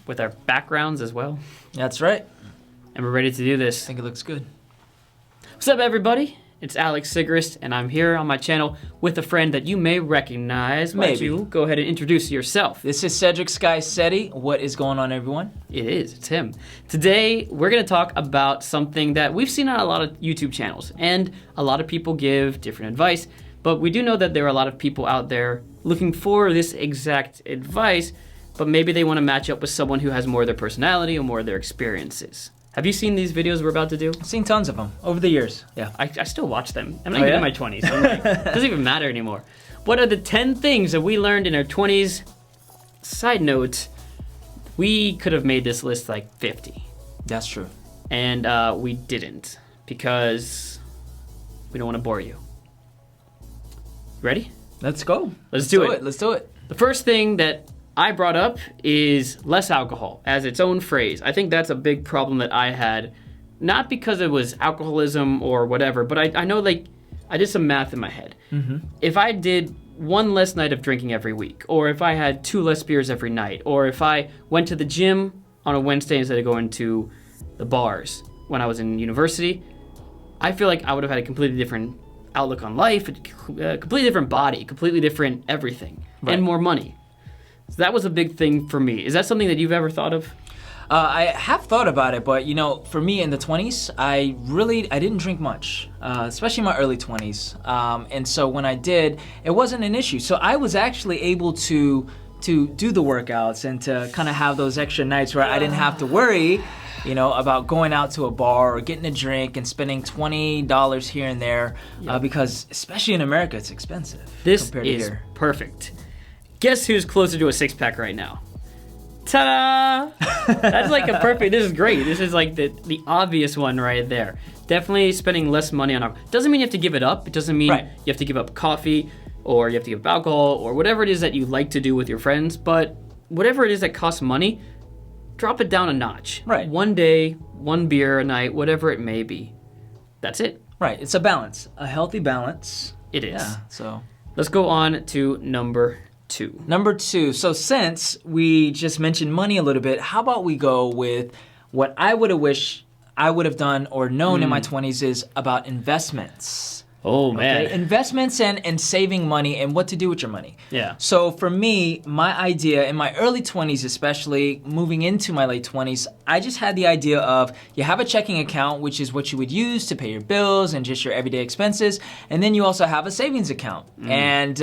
with our backgrounds as well. That's right. And we're ready to do this. I think it looks good. What's up, everybody? It's Alex Sigrist, and I'm here on my channel with a friend that you may recognize. Why don't you go ahead and introduce yourself? This is Skycedi. What is going on, everyone? It's him. Today, we're going to talk about something that we've seen on a lot of YouTube channels, and a lot of people give different advice, but we do know that there are a lot of people out there looking for this exact advice, but maybe they want to match up with someone who has more of their personality or more of their experiences. Have you seen these videos we're about to do? I've seen tons of them over the years. Yeah. I still watch them. I'm not even in my 20s. I'm like, it doesn't even matter anymore. What are the 10 things that we learned in our 20s? Side note, we could have made this list like 50. That's true. And we didn't because we don't want to bore you. Ready? Let's go. Let's do it. Let's do it. The first thing that I brought up is less alcohol as its own phrase. I think that's a big problem that I had, not because it was alcoholism or whatever, but I know, like, I did some math in my head. If I did one less night of drinking every week, or if I had 2 less beers every night, or if I went to the gym on a Wednesday instead of going to the bars when I was in university, I feel like I would have had a completely different outlook on life, a completely different body, completely different everything, and more money. So that was a big thing for me. Is that something that you've ever thought of? I have thought about it, but you know, for me in the 20s, I didn't drink much, especially in my early 20s. And so when I did, it wasn't an issue. So I was actually able to do the workouts and to kind of have those extra nights where I didn't have to worry, you know, about going out to a bar or getting a drink and spending $20 here and there, because especially in America, it's expensive. This compared is to here. perfect. Guess who's closer to a 6-pack right now? Ta-da! That's like a perfect, this is great. This is like the obvious one right there. Definitely spending less money on alcohol. Doesn't mean you have to give it up. It doesn't mean you have to give up coffee or you have to give up alcohol or whatever it is that you like to do with your friends. But whatever it is that costs money, drop it down a notch. Right. One day, 1 beer a night, whatever it may be. That's it. Right, it's a balance, a healthy balance. It is. Yeah, so. Let's go on to number 2. Number 2, so since we just mentioned money a little bit, how about we go with what I would have wished I would have done or known in my 20s is about investments. Oh, man. Okay? Investments and saving money and what to do with your money. Yeah. So for me, my idea in my early 20s, especially moving into my late 20s, I just had the idea of you have a checking account, which is what you would use to pay your bills and just your everyday expenses. And then you also have a savings account. And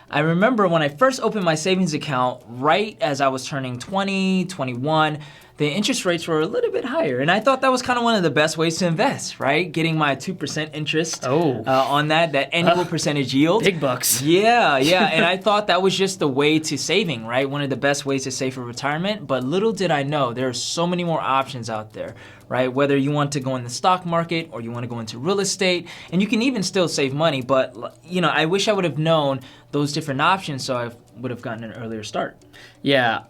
I remember when I first opened my savings account, right as I was turning 20, 21, the interest rates were a little bit higher. And I thought that was kind of one of the best ways to invest, right? Getting my 2% interest on that annual percentage yield. Big bucks. Yeah. And I thought that was just the way to saving, right? One of the best ways to save for retirement. But little did I know, there are so many more options out there, right? Whether you want to go in the stock market or you want to go into real estate, and you can even still save money. But, you know, I wish I would have known those different options so I would have gotten an earlier start. Yeah,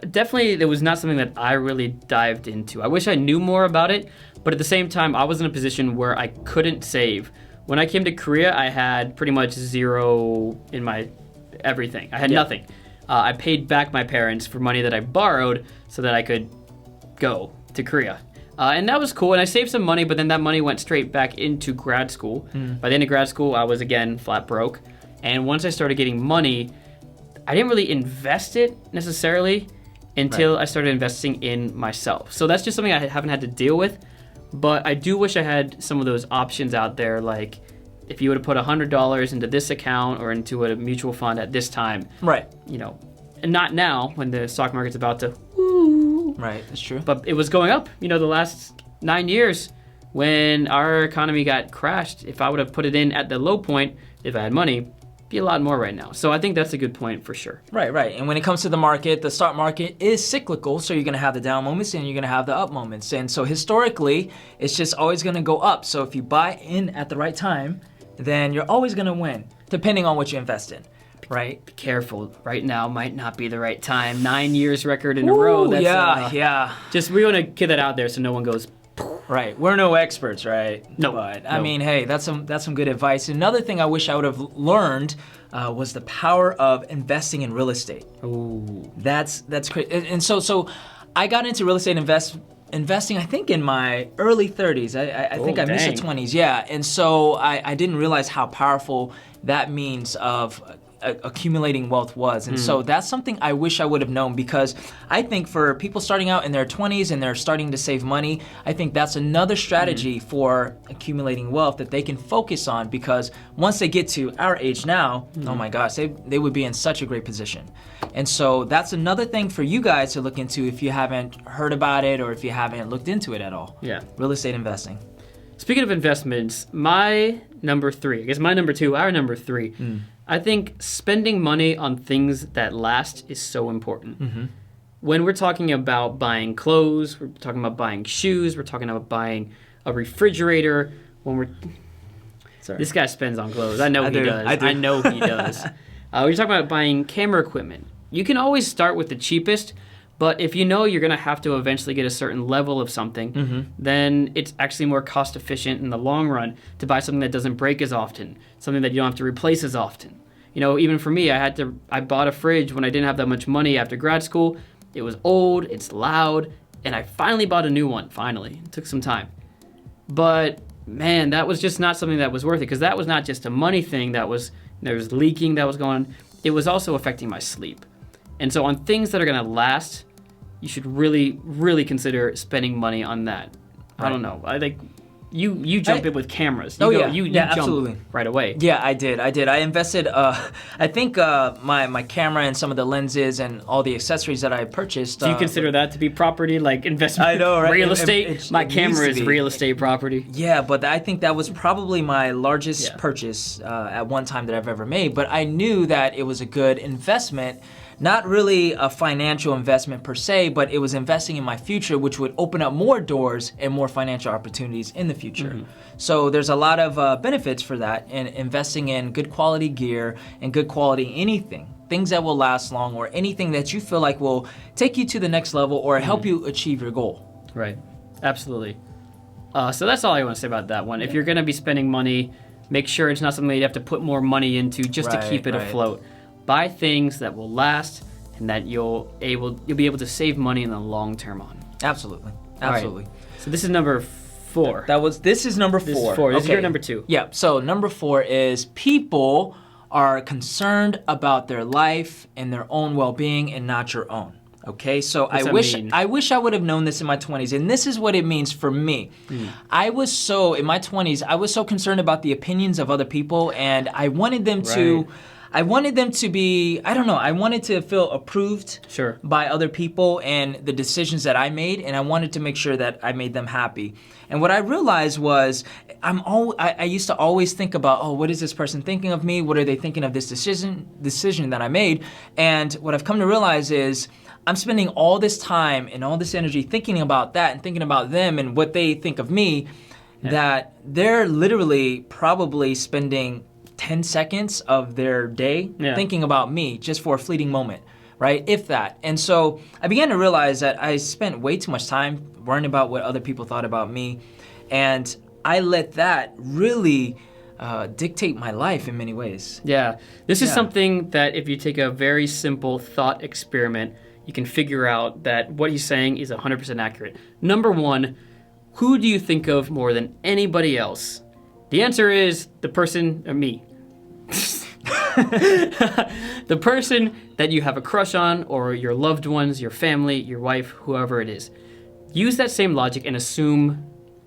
definitely it was not something that I really dived into. I wish I knew more about it, but at the same time, I was in a position where I couldn't save. When I came to Korea, I had pretty much zero in my everything. I had nothing. I paid back my parents for money that I borrowed so that I could go to Korea. And that was cool, and I saved some money, but then that money went straight back into grad school. By the end of grad school, I was again flat broke. And once I started getting money, I didn't really invest it necessarily until I started investing in myself. So that's just something I haven't had to deal with, but I do wish I had some of those options out there, like if you would have put $100 into this account or into a mutual fund at this time. Right. You know, and not now when the stock market's about to Right, that's true. But it was going up, you know, the last 9 years when our economy got crashed. If I would have put it in at the low point, if I had money, be a lot more right now. So I think that's a good point for sure. Right. And when it comes to the market, the stock market is cyclical. So you're going to have the down moments and you're going to have the up moments. And so historically, it's just always going to go up. So if you buy in at the right time, then you're always going to win, depending on what you invest in. Right? Be careful. Right now might not be the right time. 9 years record in a row. That's, yeah. Just we want to get that out there so no one goes. Right. We're no experts, right? No. But I mean, hey, that's some good advice. Another thing I wish I would have learned was the power of investing in real estate. Ooh. That's crazy. And so I got into real estate investing, I think, in my early 30s. I think I missed the 20s. Yeah. And so I didn't realize how powerful that means of accumulating wealth was. And so that's something I wish I would have known, because I think for people starting out in their 20s and they're starting to save money, I think that's another strategy for accumulating wealth that they can focus on, because once they get to our age now, oh my gosh, they would be in such a great position. And so that's another thing for you guys to look into if you haven't heard about it or if you haven't looked into it at all. Yeah. Real estate investing. Speaking of investments, my number 3, I guess my number 2, our number 3, I think spending money on things that last is so important. When we're talking about buying clothes, we're talking about buying shoes, we're talking about buying a refrigerator. This guy spends on clothes. I know he does. I know he does. We're talking about buying camera equipment. You can always start with the cheapest, but if you know you're going to have to eventually get a certain level of something, then it's actually more cost efficient in the long run to buy something that doesn't break as often, something that you don't have to replace as often. You know, even for me, I bought a fridge when I didn't have that much money after grad school. It was old, it's loud, and I finally bought a new one, finally. It took some time. But man, that was just not something that was worth it, because that was not just a money thing, there was leaking that was going on. It was also affecting my sleep. And so on things that are going to last, you should really, really consider spending money on that. Right. I don't know. I think you jump in with cameras. You jump absolutely. Right away. Yeah, I did. I invested, I think my camera and some of the lenses and all the accessories that I purchased. Do you consider that to be property, like investment? I know, right? Real estate? My camera is real estate property. Yeah, but I think that was probably my largest purchase at one time that I've ever made. But I knew that it was a good investment. Not really a financial investment per se, but it was investing in my future, which would open up more doors and more financial opportunities in the future. So there's a lot of benefits for that, in investing in good quality gear and good quality anything, things that will last long, or anything that you feel like will take you to the next level or help you achieve your goal. Right, absolutely. So that's all I want to say about that one. If you're going to be spending money, make sure it's not something that you have to put more money into just to keep it afloat. Buy things that will last and that you'll be able to save money in the long term on. Absolutely. Right. So this is number 4. This is number 4. This is 4. This is your number 2. Yeah. So number 4 is people are concerned about their life and their own well-being and not your own. Okay, so I wish I would have known this in my 20s, and this is what it means for me. In my 20s, I was so concerned about the opinions of other people, and I wanted them to be, I don't know, I wanted to feel approved by other people and the decisions that I made, and I wanted to make sure that I made them happy. And what I realized was, I used to always think about, what is this person thinking of me? What are they thinking of this decision that I made? And what I've come to realize is, I'm spending all this time and all this energy thinking about that and thinking about them and what they think of me, that they're literally probably spending 10 seconds of their day thinking about me just for a fleeting moment, right? If that. And so I began to realize that I spent way too much time worrying about what other people thought about me, and I let that really dictate my life in many ways. Yeah. This is something that if you take a very simple thought experiment, you can figure out that what he's saying is 100% accurate. Number 1, who do you think of more than anybody else? The answer is the person, me. The person that you have a crush on, or your loved ones, your family, your wife, whoever it is. Use that same logic and assume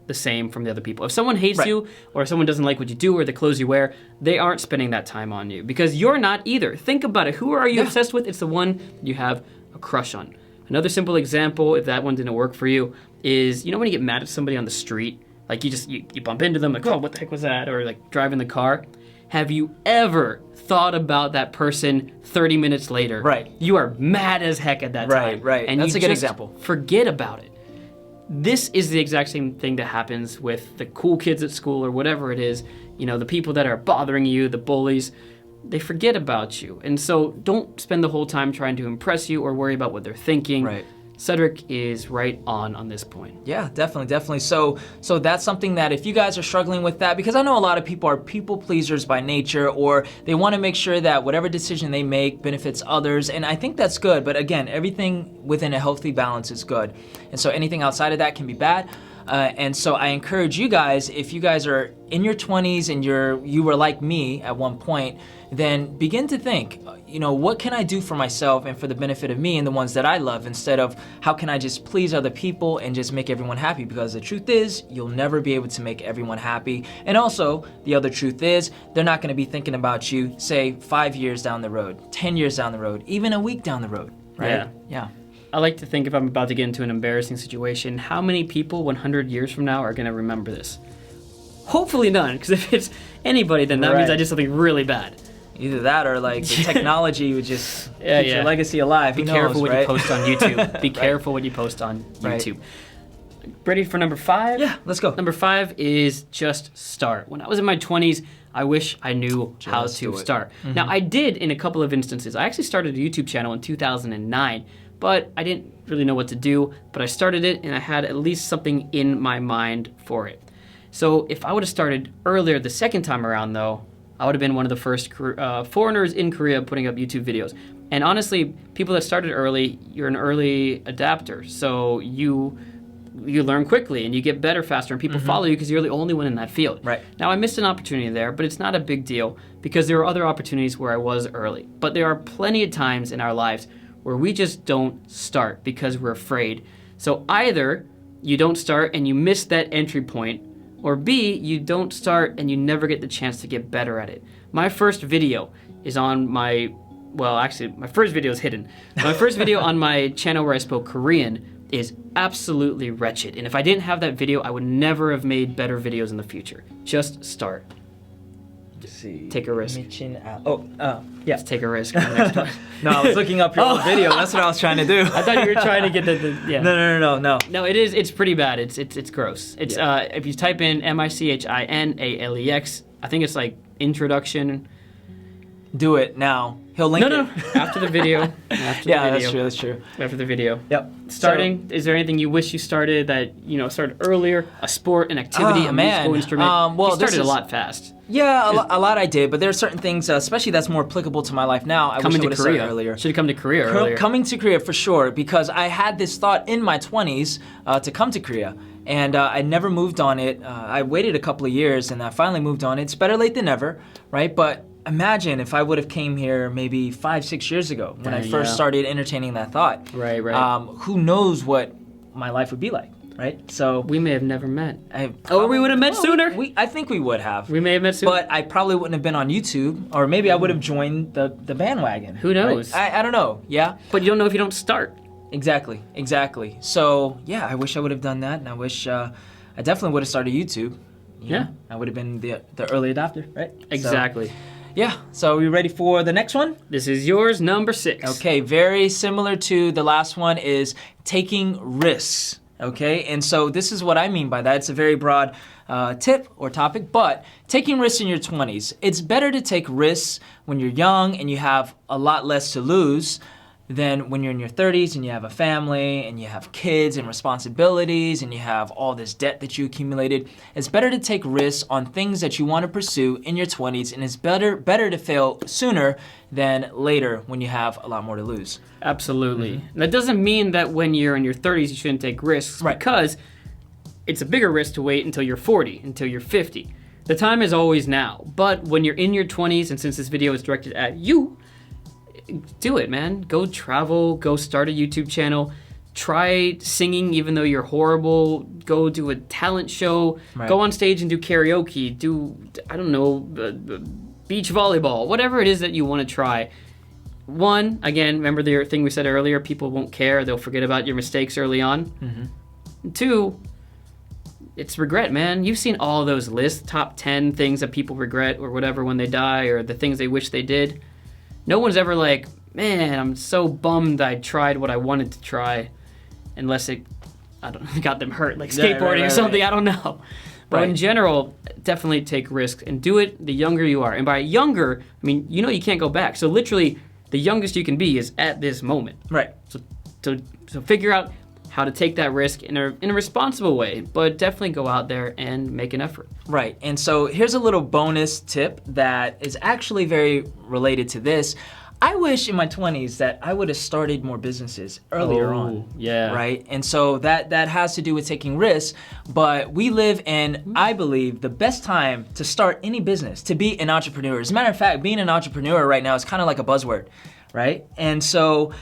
the same from the other people. If someone hates you, or if someone doesn't like what you do or the clothes you wear, they aren't spending that time on you, because you're not either. Think about it. Who are you obsessed with? It's the one you have a crush on. Another simple example, if that one didn't work for you, is, you know when you get mad at somebody on the street? Like you bump into them, like, oh, what the heck was that? Or like driving the car. Have you ever thought about that person 30 minutes later? Right. You are mad as heck at that time. Right. And that's you a good just example. Forget about it. This is the exact same thing that happens with the cool kids at school or whatever it is. You know, the people that are bothering you, the bullies, they forget about you. And so don't spend the whole time trying to impress you or worry about what they're thinking. Right. Cedric is right on this point. Yeah, definitely. So that's something that if you guys are struggling with that, because I know a lot of people are people pleasers by nature, or they want to make sure that whatever decision they make benefits others, and I think that's good, but again, everything within a healthy balance is good. And so anything outside of that can be bad. And so I encourage you guys, if you guys are in your 20s and you were like me at one point, then begin to think, what can I do for myself and for the benefit of me and the ones that I love, instead of how can I just please other people and just make everyone happy? Because the truth is, you'll never be able to make everyone happy. And also, the other truth is, they're not going to be thinking about you, say, 5 years down the road, 10 years down the road, even a week down the road, right? Yeah. I like to think, if I'm about to get into an embarrassing situation, how many people 100 years from now are going to remember this? Hopefully none, because if it's anybody, then that means I did something really bad. Either that, or like the technology would just keep your legacy alive. Be careful what you post on YouTube. Be careful what you post on YouTube. Ready for number 5? Yeah, let's go. Number 5 is just start. When I was in my 20s, I wish I knew how to start. Now, I did in a couple of instances. I actually started a YouTube channel in 2009, but I didn't really know what to do. But I started it, and I had at least something in my mind for it. So if I would have started earlier the second time around, though, I would have been one of the first foreigners in Korea putting up YouTube videos. And honestly, people that started early, you're an early adapter. So you learn quickly and you get better faster, and people follow you because you're the only one in that field. Right. Now, I missed an opportunity there, but it's not a big deal because there were other opportunities where I was early. But there are plenty of times in our lives where we just don't start because we're afraid. So either you don't start and you miss that entry point, or B, you don't start and you never get the chance to get better at it. My first video is on my first video is hidden. My first video on my channel where I spoke Korean is absolutely wretched. And if I didn't have that video, I would never have made better videos in the future. Just start. Take a risk. Yeah. Take a risk on the next one. No, I was looking up your own video. That's what I was trying to do. I thought you were trying to get the No. No, it's pretty bad. It's gross. It's if you type in MICHINALEX, I think it's like introduction. Do it now. He'll link it. No. After the video. That's true. After the video. Yep. Starting, is there anything you wish you started that, started earlier? A sport, an activity, a musical instrument? You started a lot fast. Yeah, a lot I did, but there are certain things, especially that's more applicable to my life now. I wish I would have started earlier. Should have come to Korea earlier. Coming to Korea for sure, because I had this thought in my 20s to come to Korea, and I never moved on it. I waited a couple of years, and I finally moved on it. It's better late than never, right? But imagine if I would have came here maybe 5-6 years ago when I first started entertaining that thought. Right. Who knows what my life would be like, right? So we may have never met. We would have met sooner. I think we would have. We may have met sooner. But I probably wouldn't have been on YouTube, or maybe I would have joined the bandwagon. Who knows? Right? I don't know, yeah? But you don't know if you don't start. Exactly. So, yeah, I wish I would have done that, and I wish I definitely would have started YouTube. Yeah. I would have been the early adopter, right? Exactly. So are we ready for the next one? This is yours, number 6. Okay, very similar to the last one is taking risks. Okay, and so this is what I mean by that. It's a very broad tip or topic, but taking risks in your 20s. It's better to take risks when you're young and you have a lot less to lose than when you're in your 30s and you have a family and you have kids and responsibilities and you have all this debt that you accumulated. It's better to take risks on things that you want to pursue in your 20s, and it's better to fail sooner than later when you have a lot more to lose. Absolutely. That doesn't mean that when you're in your 30s you shouldn't take risks, because it's a bigger risk to wait until you're 40, until you're 50. The time is always now. But when you're in your 20s, and since this video is directed at you, do it, man. Go travel, go start a YouTube channel, try singing even though you're horrible, go do a talent show, go on stage and do karaoke, do, I don't know, beach volleyball, whatever it is that you want to try. One, again, remember the thing we said earlier, people won't care, they'll forget about your mistakes early on. Two, it's regret, man. You've seen all those lists, top 10 things that people regret or whatever when they die, or the things they wish they did. No one's ever like, man, I'm so bummed I tried what I wanted to try, unless it, got them hurt, like skateboarding or something, I don't know. But in general, definitely take risks and do it the younger you are. And by younger, I mean, you can't go back. So literally, the youngest you can be is at this moment. Right. So So figure out how to take that risk in a responsible way, but definitely go out there and make an effort. Right, and so here's a little bonus tip that is actually very related to this. I wish in my 20s that I would have started more businesses earlier on. Yeah. Right? And so that has to do with taking risks, but we live in, I believe, the best time to start any business, to be an entrepreneur. As a matter of fact, being an entrepreneur right now is kind of like a buzzword, right? And so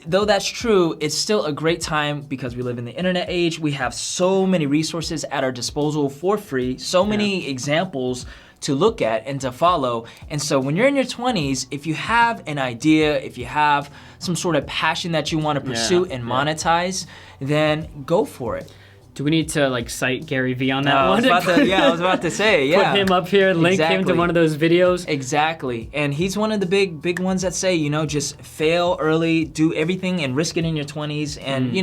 though that's true, it's still a great time because we live in the internet age. We have so many resources at our disposal for free, so many examples to look at and to follow. And so when you're in your 20s, if you have an idea, if you have some sort of passion that you want to pursue and monetize, then go for it. Do we need to like cite Gary Vee on that one? I was about to say, yeah. Put him up here, link him to one of those videos. Exactly. And he's one of the big ones that say, just fail early, do everything and risk it in your 20s. And,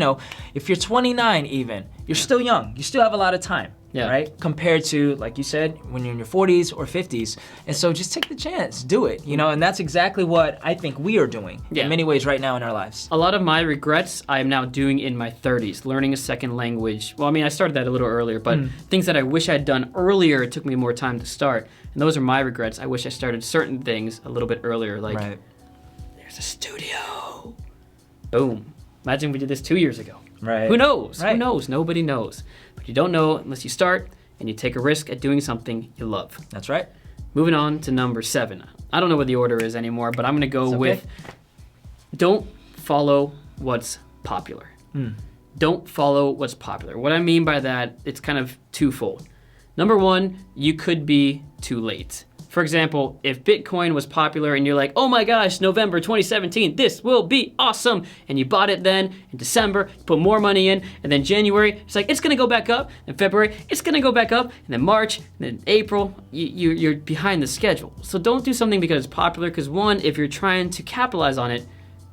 if you're 29 even, you're still young. You still have a lot of time. Yeah. Right? Compared to, like you said, when you're in your 40s or 50s. And so just take the chance, do it, and that's exactly what I think we are doing in many ways right now in our lives. A lot of my regrets I am now doing in my 30s, learning a second language. Well, I mean, I started that a little earlier, but things that I wish I'd done earlier, it took me more time to start. And those are my regrets. I wish I started certain things a little bit earlier, like, there's a studio. Boom. Imagine we did this 2 years ago. Right. Who knows? Right. Who knows? Nobody knows. But you don't know unless you start and you take a risk at doing something you love. That's right. Moving on to number 7. I don't know what the order is anymore, but I'm going to go with don't follow what's popular. Don't follow what's popular. What I mean by that, it's kind of twofold. Number 1, you could be too late. For example, if Bitcoin was popular and you're like, oh my gosh, November 2017, this will be awesome. And you bought it then in December, you put more money in, and then January, it's like, it's gonna go back up. In February, it's gonna go back up. And then March, and then April, you're behind the schedule. So don't do something because it's popular, because 1, if you're trying to capitalize on it,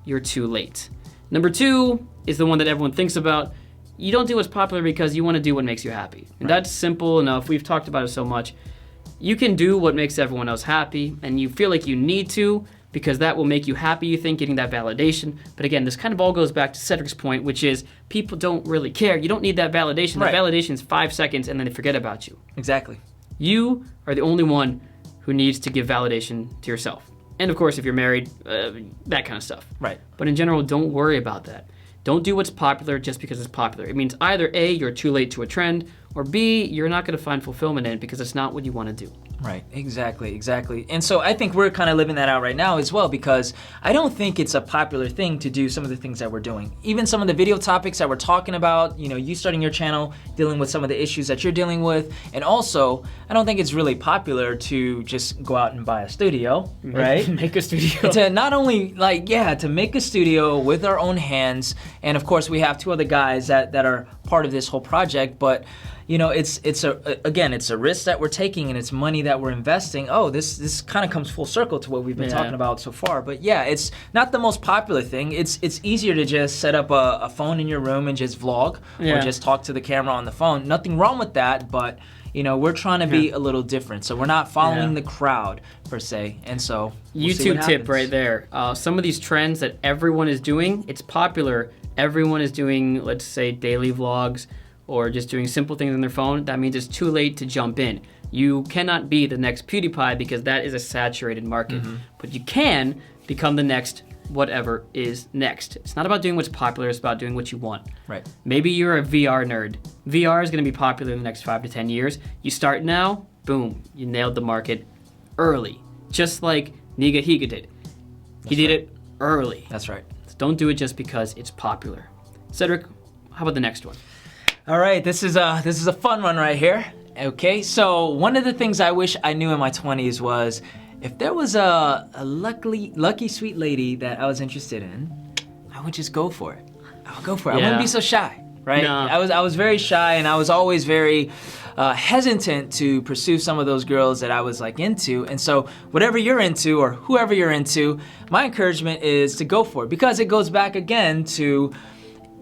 you're too late. Number 2 is the one that everyone thinks about. You don't do what's popular because you wanna do what makes you happy. And that's simple enough. We've talked about it so much. You can do what makes everyone else happy, and you feel like you need to because that will make you happy, you think, getting that validation. But again, this kind of all goes back to Cedric's point, which is people don't really care. You don't need that validation. That validation is 5 seconds, and then they forget about you. Exactly. You are the only one who needs to give validation to yourself. And of course, if you're married, that kind of stuff. Right. But in general, don't worry about that. Don't do what's popular just because it's popular. It means either A, you're too late to a trend, or B, you're not going to find fulfillment in it because it's not what you want to do. Right, exactly. And so I think we're kind of living that out right now as well, because I don't think it's a popular thing to do some of the things that we're doing. Even some of the video topics that we're talking about, you starting your channel, dealing with some of the issues that you're dealing with. And also, I don't think it's really popular to just go out and buy a studio, right? Make a studio. To not only, to make a studio with our own hands. And of course, we have 2 other guys that are part of this whole project, but it's a risk that we're taking and it's money that we're investing. Oh, this kind of comes full circle to what we've been talking about so far. But yeah, it's not the most popular thing. It's easier to just set up a phone in your room and just vlog or just talk to the camera on the phone. Nothing wrong with that, but we're trying to be a little different. So we're not following the crowd per se. And so YouTube tip right there. Some of these trends that everyone is doing, it's popular. Everyone is doing, let's say, daily vlogs, or just doing simple things on their phone. That means it's too late to jump in. You cannot be the next PewDiePie because that is a saturated market. But you can become the next whatever is next. It's not about doing what's popular, it's about doing what you want. Right. Maybe you're a VR nerd. VR is gonna be popular in the next 5 to 10 years. You start now, boom, you nailed the market early. Just like Niga Higa did. He did it early. That's right. So don't do it just because it's popular. Cedric, how about the next one? All right, this is a fun one right here. Okay, so one of the things I wish I knew in my 20s was if there was a lucky sweet lady that I was interested in, I would just go for it. I would go for it. I wouldn't be so shy, right? No. I was very shy, and I was always very hesitant to pursue some of those girls that I was into. And so whatever you're into or whoever you're into, my encouragement is to go for it, because it goes back again to,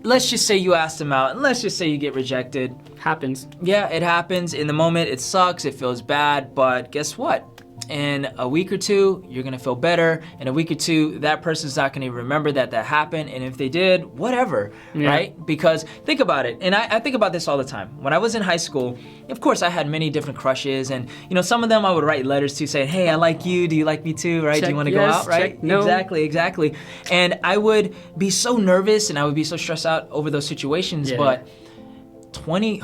let's just say you asked them out, and let's just say you get rejected. Happens. Yeah, it happens. In the moment, it sucks, it feels bad, but guess what? in a week or two, you're gonna feel better. In a week or two, that person's not gonna even remember that happened. And if they did, whatever, right? Because think about it, and I think about this all the time. When I was in high school, of course, I had many different crushes, and some of them I would write letters to saying, hey, I like you, do you like me too, right? Check do you wanna yes, go out, right? check no. Exactly. And I would be so nervous and I would be so stressed out over those situations, but 20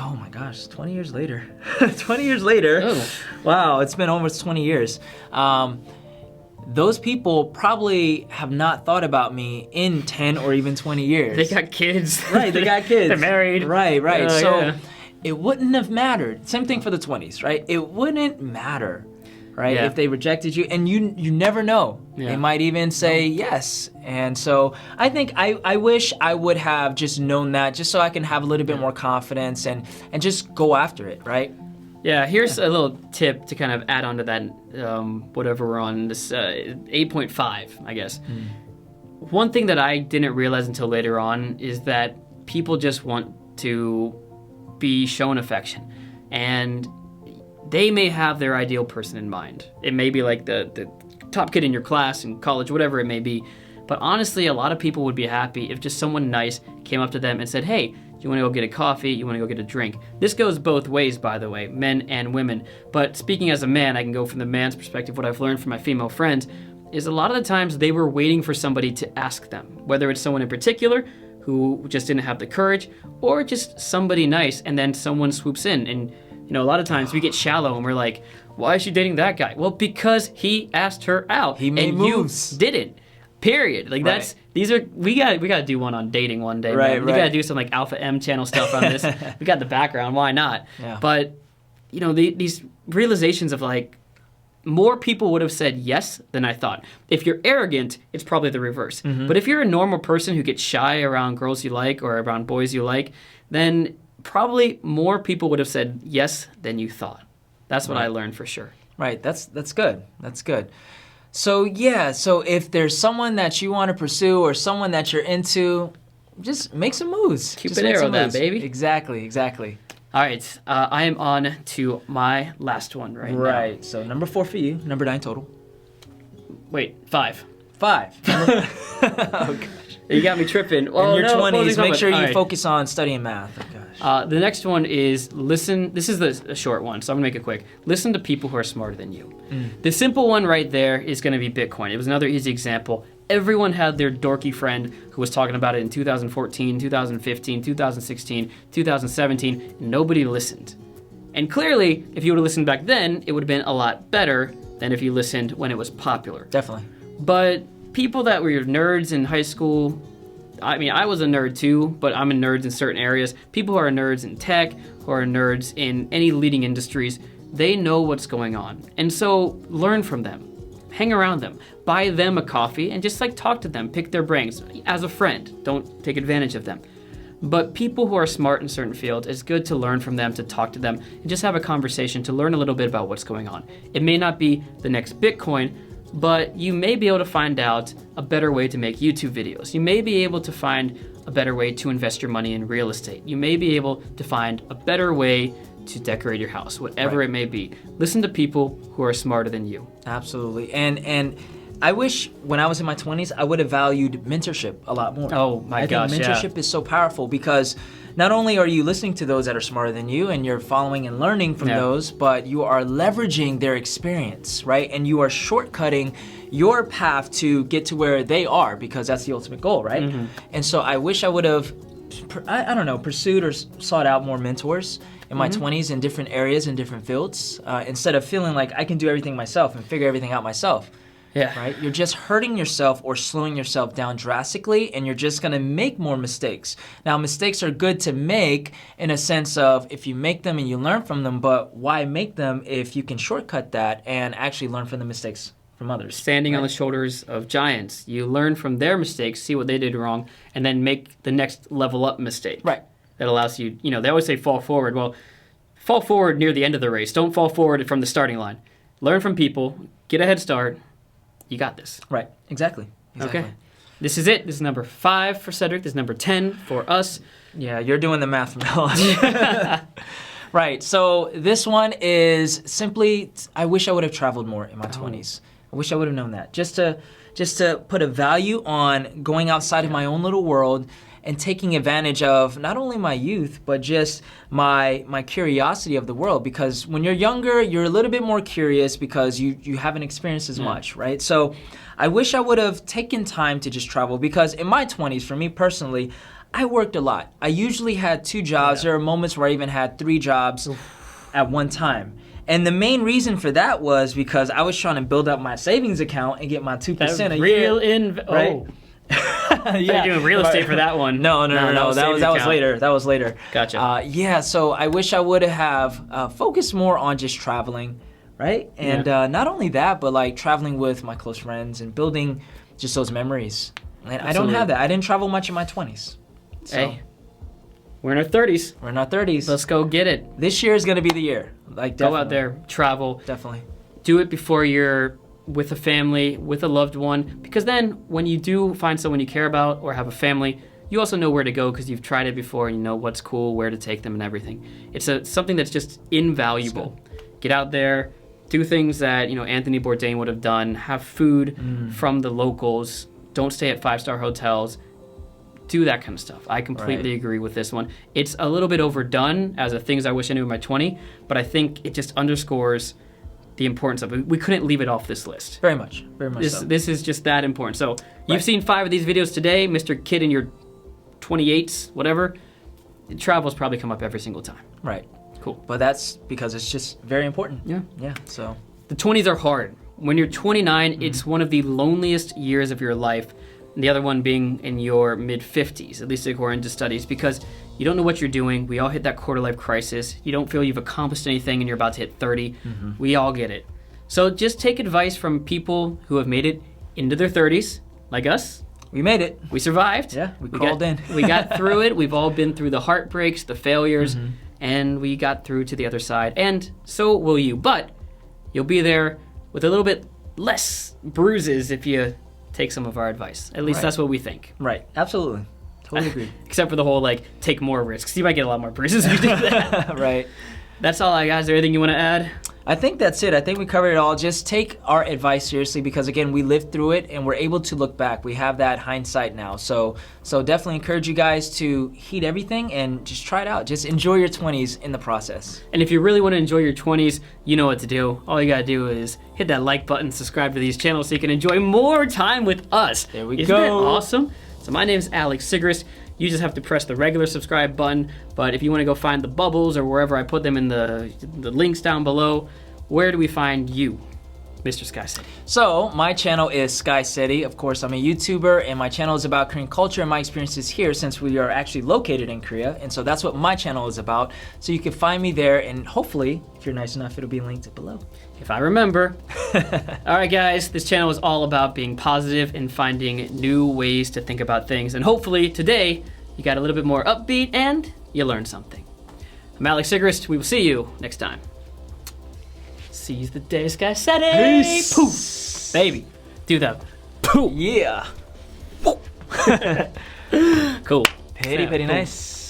years later. 20 years later. Oh. Wow, it's been almost 20 years. Those people probably have not thought about me in 10 or even 20 years. They got kids. Right, they got kids. They're married. Right. So yeah. it wouldn't have mattered. Same thing for the 20s, right? It wouldn't matter, right? Yeah. If they rejected you, and you never know. Yeah. They might even say yes. And so I think I wish I would have just known that, just so I can have a little bit more confidence and just go after it, right? Yeah, here's a little tip to kind of add on to that, whatever we're on, this 8.5, I guess. One thing that I didn't realize until later on is that people just want to be shown affection. And they may have their ideal person in mind. It may be like the top kid in your class in college, whatever it may be. But honestly, a lot of people would be happy if just someone nice came up to them and said, hey, you want to go get a coffee? You want to go get a drink? This goes both ways, by the way, men and women. But speaking as a man, I can go from the man's perspective. What I've learned from my female friends is a lot of the times they were waiting for somebody to ask them, whether it's someone in particular who just didn't have the courage or just somebody nice, and then someone swoops in. And a lot of times we get shallow and we're like, why is she dating that guy? Well, because he asked her out. He made moves. You didn't. Period. Like right. we gotta do one on dating one day. Right, man. We gotta do some like Alpha M channel stuff on this. We got the background. Why not? Yeah. But these realizations of like more people would have said yes than I thought. If you're arrogant, it's probably the reverse. But if you're a normal person who gets shy around girls you like or around boys you like, then probably more people would have said yes than you thought. That's what I learned for sure. Right. That's good. That's good. So if there's someone that you want to pursue or someone that you're into, just make some moves. Cupid arrow that, baby. Exactly. All right, I am on to my last one now. Right, so number 4 for you, number 9 total. Wait, 5. 5. Oh, gosh. You got me tripping. In your 20s, make sure you focus on studying math. Oh, gosh. The next one is listen. This is a short one, so I'm going to make it quick. Listen to people who are smarter than you. The simple one right there is going to be Bitcoin. It was another easy example. Everyone had their dorky friend who was talking about it in 2014, 2015, 2016, 2017, and nobody listened. And clearly, if you would have listened back then, it would have been a lot better than if you listened when it was popular. Definitely. But people that were nerds in high school, I mean, I was a nerd too, but I'm a nerd in certain areas. People who are nerds in tech, who are nerds in any leading industries, they know what's going on. And so learn from them. Hang around them. Buy them a coffee and just talk to them, pick their brains as a friend. Don't take advantage of them. But people who are smart in certain fields, it's good to learn from them, to talk to them, and just have a conversation to learn a little bit about what's going on. It may not be the next Bitcoin, but you may be able to find out a better way to make YouTube videos. You may be able to find a better way to invest your money in real estate. You may be able to find a better way to decorate your house, whatever it may be. Listen to people who are smarter than you. Absolutely. And I wish when I was in my 20s, I would have valued mentorship a lot more. Oh my gosh, I think mentorship is so powerful because not only are you listening to those that are smarter than you and you're following and learning from those, but you are leveraging their experience, right? And you are shortcutting your path to get to where they are because that's the ultimate goal, right? And so I wish I would have, pursued or sought out more mentors in my 20s in different areas, in different fields, instead of feeling like I can do everything myself and figure everything out myself. Yeah. Right? You're just hurting yourself or slowing yourself down drastically, and you're just going to make more mistakes. Now, mistakes are good to make in a sense of if you make them and you learn from them, but why make them if you can shortcut that and actually learn from the mistakes from others? Standing on the shoulders of giants. You learn from their mistakes, see what they did wrong, and then make the next level up mistake. Right. That allows you, they always say fall forward. Well, fall forward near the end of the race. Don't fall forward from the starting line. Learn from people, get a head start. You got this. Right. Exactly. Okay. This is it. This is number 5 for Cedric. This is number 10 for us. Yeah, you're doing the math from now on. Right. So this one is simply, I wish I would have traveled more in my 20s. I wish I would have known that. Just to put a value on going outside of my own little world and taking advantage of not only my youth, but just my curiosity of the world. Because when you're younger, you're a little bit more curious because you haven't experienced as much, right? So I wish I would have taken time to just travel, because in my 20s, for me personally, I worked a lot. I usually had 2 jobs. There are moments where I even had 3 jobs at one time. And the main reason for that was because I was trying to build up my savings account and get my 2% a year. Right? You're doing real estate for that one. No. That was later. That was later. Gotcha. Yeah. So I wish I would have focused more on just traveling, right? And not only that, but like traveling with my close friends and building just those memories. And I don't have that. I didn't travel much in my 20s. So. Hey, we're in our 30s. We're in our 30s. Let's go get it. This year is gonna be the year. Like, definitely. Go out there, travel. Definitely. Do it before you're with a family, with a loved one, because then when you do find someone you care about or have a family, you also know where to go because you've tried it before and you know what's cool, where to take them and everything. It's something that's just invaluable. Get out there, do things that, Anthony Bourdain would have done, have food from the locals, don't stay at 5-star hotels, do that kind of stuff. I completely agree with this one. It's a little bit overdone as a things I wish I knew in my 20, but I think it just underscores the importance of it. We couldn't leave it off this list. Very much so. This is just that important. So you've seen 5 of these videos today, Mr. Kid in your 28s, whatever. Travel's probably come up every single time. Right. Cool. But that's because it's just very important. Yeah. So the 20s are hard. When you're 29, it's one of the loneliest years of your life. And the other one being in your mid-50s, at least according to studies, because you don't know what you're doing. We all hit that quarter-life crisis. You don't feel you've accomplished anything and you're about to hit 30. We all get it. So just take advice from people who have made it into their 30s, like us. We made it. We survived. Yeah, we crawled in. We got through it. We've all been through the heartbreaks, the failures, and we got through to the other side. And so will you. But you'll be there with a little bit less bruises if you take some of our advice. At least that's what we think. Right. Absolutely. Totally agree. Except for the whole, take more risks. You might get a lot more bruises if you do that. Right. That's all I got. Is there anything you want to add? I think that's it. I think we covered it all. Just take our advice seriously because, again, we lived through it and we're able to look back. We have that hindsight now. So definitely encourage you guys to heed everything and just try it out. Just enjoy your 20s in the process. And if you really want to enjoy your 20s, you know what to do. All you got to do is hit that like button, subscribe to these channels so you can enjoy more time with us. There we go. Isn't that awesome? So my name is Alex Sigrist. You just have to press the regular subscribe button. But if you want to go find the bubbles or wherever I put them in the links down below, where do we find you, Mr. Skycedi? So my channel is Skycedi. Of course, I'm a YouTuber, and my channel is about Korean culture and my experiences here since we are actually located in Korea. And so that's what my channel is about. So you can find me there, and hopefully, if you're nice enough, it'll be linked below. If I remember. All right, guys, this channel is all about being positive and finding new ways to think about things. And hopefully today, you got a little bit more upbeat and you learned something. I'm Alex Sigrist. We will see you next time. Seize the day, Skycedi. Peace. Poof. Baby, do that. Poof. Yeah. Cool. Very, very nice.